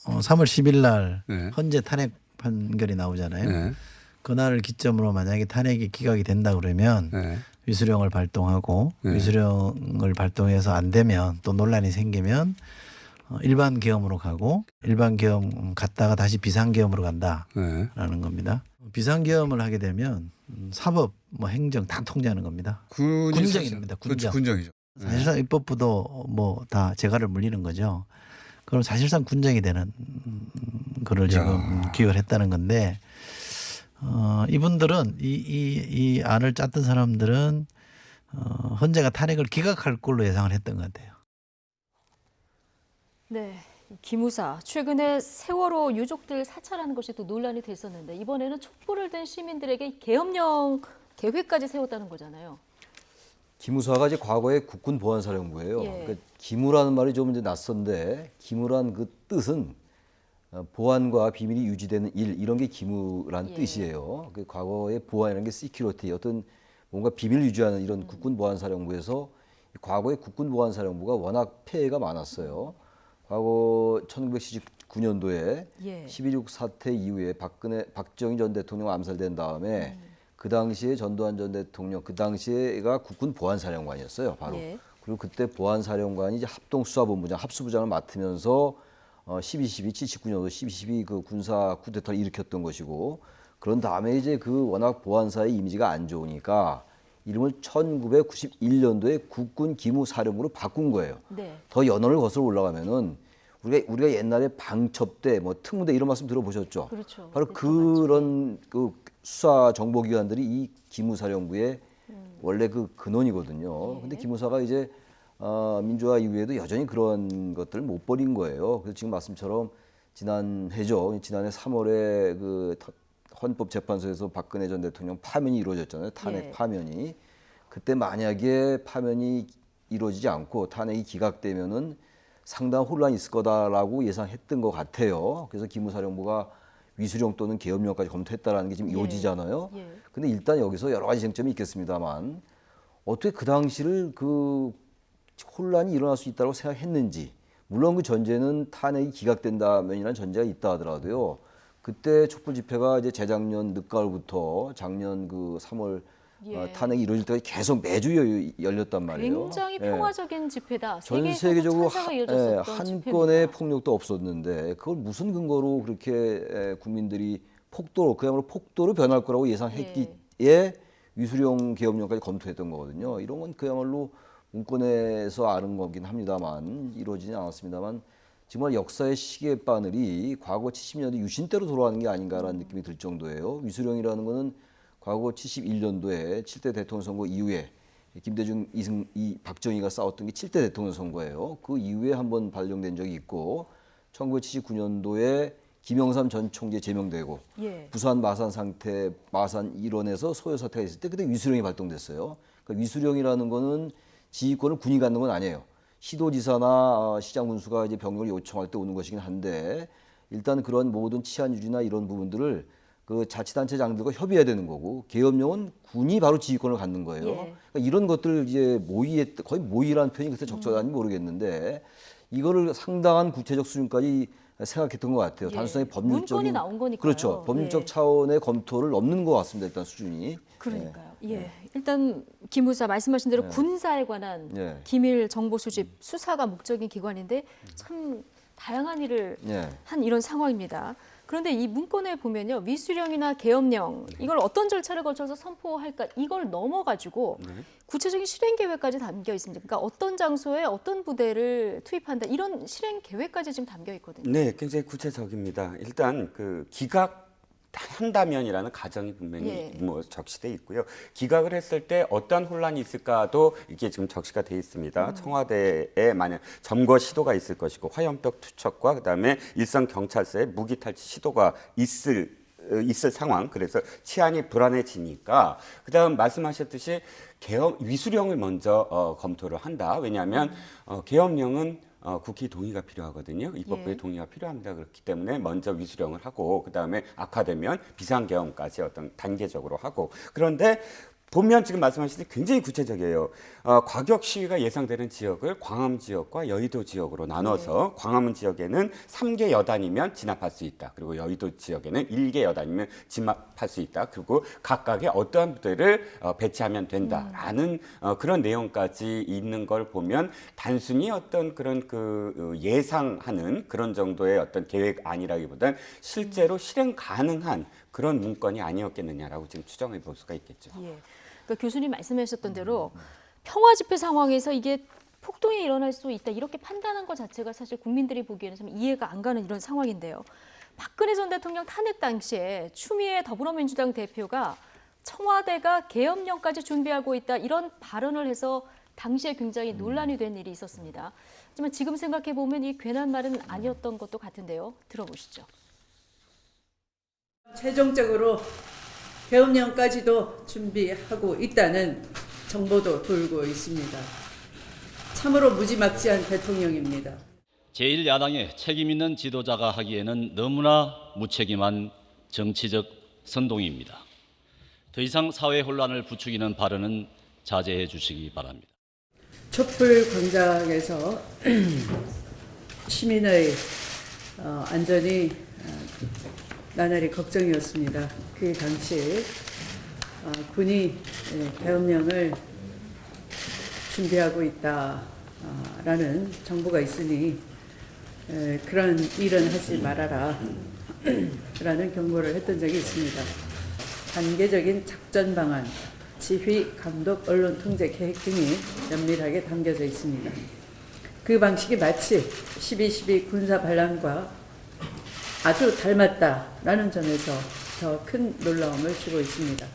3월 10일 날 네. 헌재 탄핵 판결이 나오잖아요. 네. 그날을 기점으로 만약에 탄핵이 기각이 된다 그러면 네. 위수령을 발동하고 네. 위수령을 발동해서 안 되면 또 논란이 생기면 일반 계엄으로 가고 일반 계엄 갔다가 다시 비상계엄으로 간다라는 네. 겁니다. 비상계엄을 하게 되면 사법, 뭐 행정 다 통제하는 겁니다. 군정입니다. 그렇죠. 군정. 군정이죠. 사실상 입법부도 뭐 다 재갈을 물리는 거죠. 그럼 사실상 군정이 되는 거를 지금 기획을 했다는 건데 이분들은 이 안을 짰던 사람들은 헌재가 탄핵을 기각할 걸로 예상을 했던 것 같아요. 네, 기무사 최근에 세월호 유족들 사찰하는 것이 또 논란이 됐었는데 이번에는 촛불을 든 시민들에게 계엄령 계획까지 세웠다는 거잖아요. 기무사가 이제 과거에 국군 보안사령부예요. 예. 그러니까 기무라는 말이 좀 이제 낯선데 기무란 그 뜻은 보안과 비밀이 유지되는 일 이런 게 기무란 예. 뜻이에요. 그 과거의 보안이라는 게 시큐리티 어떤 뭔가 비밀 유지하는 이런 국군 보안사령부에서 과거의 국군 보안사령부가 워낙 폐해가 많았어요. 과거 1979년도에 예. 12.6 사태 이후에 박정희 전 대통령 암살된 다음에 그 당시에 전두환 전 대통령 그 당시에가 국군 보안사령관이었어요. 바로. 예. 그리고 그때 보안사령관이 이제 합동수사본부장 합수부장을 맡으면서 12.12 79년도 12.12 그 군사 쿠데타를 일으켰던 것이고 그런 다음에 이제 그 워낙 보안사의 이미지가 안 좋으니까 이름을 1991년도에 국군 기무사령부로 바꾼 거예요. 네. 더 연원을 거슬러 올라가면은 우리가 옛날에 방첩대, 뭐 특무대 이런 말씀 들어보셨죠? 그렇죠. 바로 그때 좀 그런 그 수사 정보기관들이 이 기무사령부의 원래 그 근원이거든요. 예. 근데 기무사가 이제 민주화 이후에도 여전히 그런 것들을 못 버린 거예요. 그래서 지금 말씀처럼 지난해죠. 지난해 3월에 그 헌법재판소에서 박근혜 전 대통령 파면이 이루어졌잖아요. 탄핵 예. 파면이. 그때 만약에 파면이 이루어지지 않고 탄핵이 기각되면은 상당한 혼란이 있을 거다라고 예상했던 것 같아요. 그래서 기무사령부가 위수령 또는 계엄령까지 검토했다라는 게 지금 예. 요지잖아요. 예. 근데 일단 여기서 여러 가지 쟁점이 있겠습니다만 어떻게 그 당시를 그 혼란이 일어날 수 있다고 생각했는지 물론 그 전제는 탄핵이 기각된다면이라는 전제가 있다 하더라도요. 그때 촛불 집회가 이제 재작년 늦가을부터 작년 그 3월 예. 탄핵이 이루어질 때까지 계속 매주 열렸단 말이에요. 굉장히 예. 평화적인 집회다. 전 세계적으로 찬사가 이어졌었던 한 집회입니다. 건의 폭력도 없었는데 그걸 무슨 근거로 그렇게 국민들이 그야말로 폭도로 변할 거라고 예상했기에 위수령 계엄령까지 검토했던 거거든요. 이런 건 그야말로 문건에서 아는 거긴 합니다만 이루어지지 않았습니다만 정말 역사의 시계 바늘이 과거 70년대 유신 때로 돌아가는 게 아닌가라는 느낌이 들 정도예요. 위수령이라는 거는 과거 71년도에 7대 대통령 선거 이후에 김대중, 박정희가 싸웠던 게 7대 대통령 선거예요. 그 이후에 한번 발령된 적이 있고 1979년도에 김영삼 전 총재 제명되고 예. 부산 마산 일원에서 소요 사태가 있을 때 그때 위수령이 발동됐어요. 그러니까 위수령이라는 거는 지휘권을 군이 갖는 건 아니에요. 시도지사나 시장 군수가 이제 병력을 요청할 때 오는 것이긴 한데 일단 그런 모든 치안 유지나 이런 부분들을 그 자치단체장들과 협의해야 되는 거고 계엄령은 군이 바로 지휘권을 갖는 거예요. 예. 그러니까 이런 것들 이제 거의 모의라는 표현이 그때 적절한지 모르겠는데 이거를 상당한 구체적 수준까지 생각했던 것 같아요. 예. 단순히 법률적인 문건이 나온 거니까요. 그렇죠. 법률적 예. 차원의 검토를 넘는 것 같습니다. 일단 수준이. 그러니까요. 예. 일단 기무사 말씀하신 대로 네. 군사에 관한 예. 기밀 정보 수집 수사가 목적인 기관인데 참 다양한 일을 예. 한 이런 상황입니다. 그런데 이 문건에 보면요. 위수령이나 계엄령 이걸 어떤 절차를 거쳐서 선포할까 이걸 넘어가지고 구체적인 실행 계획까지 담겨 있습니다. 그러니까 어떤 장소에 어떤 부대를 투입한다 이런 실행 계획까지 지금 담겨 있거든요. 네, 굉장히 구체적입니다. 일단 그 기각한다면이라는 가정이 분명히 예. 뭐 적시돼 있고요. 기각을 했을 때 어떠한 혼란이 있을까도 이게 지금 적시가 돼 있습니다. 청와대에 만약 점거 시도가 있을 것이고 화염병 투척과 그다음에 일선 경찰서에 무기 탈취 시도가 있을 상황. 그래서 치안이 불안해지니까 그다음 말씀하셨듯이 위수령을 먼저 검토를 한다. 왜냐하면 계엄령은 국회 동의가 필요하거든요. 입법부의 예. 동의가 필요합니다. 그렇기 때문에 먼저 위수령을 하고 그다음에 악화되면 비상계엄까지 어떤 단계적으로 하고 그런데 보면 지금 말씀하신 게 굉장히 구체적이에요. 과격 시위가 예상되는 지역을 광화문 지역과 여의도 지역으로 나눠서 광화문 지역에는 3개 여단이면 진압할 수 있다. 그리고 여의도 지역에는 1개 여단이면 진압할 수 있다. 그리고 각각의 어떠한 부대를 배치하면 된다라는 그런 내용까지 있는 걸 보면 단순히 어떤 그런 그 예상하는 그런 정도의 어떤 계획안이라기보다는 실제로 실행 가능한 그런 문건이 아니었겠느냐라고 지금 추정해 볼 수가 있겠죠. 예. 그러니까 교수님 말씀하셨던 대로 평화 집회 상황에서 이게 폭동이 일어날 수 있다 이렇게 판단한 것 자체가 사실 국민들이 보기에는 좀 이해가 안 가는 이런 상황인데요. 박근혜 전 대통령 탄핵 당시에 추미애 더불어민주당 대표가 청와대가 계엄령까지 준비하고 있다 이런 발언을 해서 당시에 굉장히 논란이 된 일이 있었습니다. 하지만 지금 생각해 보면 이 괜한 말은 아니었던 것도 같은데요. 들어보시죠. 최종적으로 계엄령까지도 준비하고 있다는 정보도 돌고 있습니다. 참으로 무지막지한 대통령입니다. 제1야당의 책임 있는 지도자가 하기에는 너무나 무책임한 정치적 선동입니다. 더 이상 사회 혼란을 부추기는 발언은 자제해 주시기 바랍니다. 촛불 광장에서 시민의 안전이 나날이 걱정이었습니다. 그 당시 군이 계엄령을 준비하고 있다라는 정보가 있으니 그런 일은 하지 말아라 라는 경고를 했던 적이 있습니다. 단계적인 작전 방안, 지휘, 감독, 언론 통제 계획 등이 면밀하게 담겨져 있습니다. 그 방식이 마치 12.12 군사 반란과 아주 닮았다라는 점에서 더 큰 놀라움을 주고 있습니다.